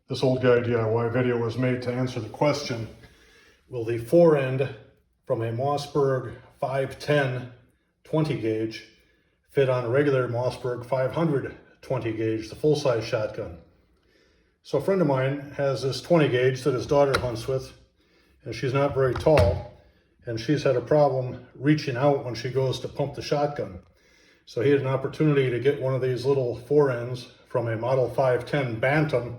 This old guy DIY video was made to answer the question, will the forend from a Mossberg 510 20 gauge fit on a regular Mossberg 500 20 gauge, the full-size shotgun? So a friend of mine has this 20 gauge that his daughter hunts with, and she's not very tall, and she's had a problem reaching out when she goes to pump the shotgun. So he had an opportunity to get one of these little forends from a Model 510 Bantam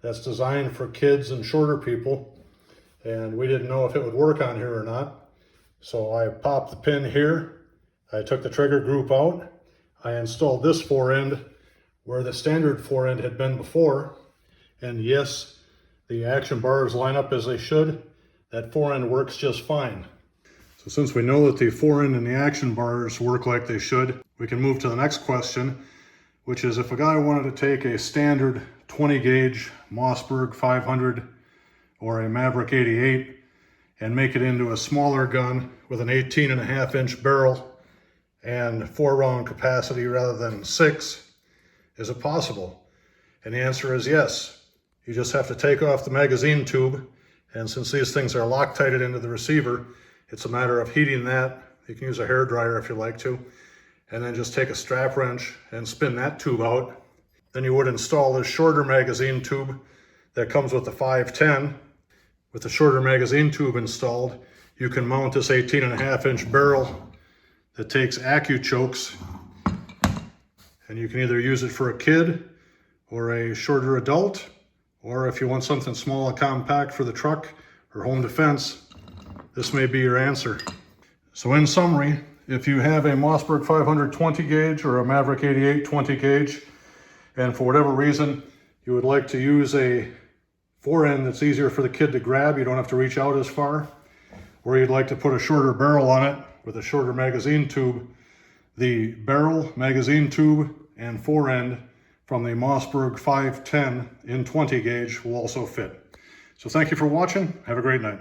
that's designed for kids and shorter people, and we didn't know if it would work on here or not. So I popped the pin here, I took the trigger group out, I installed this forend where the standard forend had been before, and yes, the action bars line up as they should. That forend works just fine. So since we know that the forend and the action bars work like they should, we can move to the next question, which is if a guy wanted to take a standard 20 gauge Mossberg 500 or a Maverick 88 and make it into a smaller gun with an 18.5-inch barrel and 4-round capacity rather than 6, is it possible? And the answer is yes. You just have to take off the magazine tube, and since these things are Loctited into the receiver, it's a matter of heating that. You can use a hair dryer if you like to, and then just take a strap wrench and spin that tube out. Then you would install this shorter magazine tube that comes with the 510. With the shorter magazine tube installed, you can mount this 18.5-inch barrel that takes AccuChokes, and you can either use it for a kid or a shorter adult, or if you want something small and compact for the truck or home defense, this may be your answer. So in summary, if you have a Mossberg 500 20 gauge or a Maverick 88 20 gauge, and for whatever reason you would like to use a forend that's easier for the kid to grab, you don't have to reach out as far, or you'd like to put a shorter barrel on it with a shorter magazine tube, the barrel, magazine tube, and forend from the Mossberg 510 in 20 gauge will also fit. So thank you for watching. Have a great night.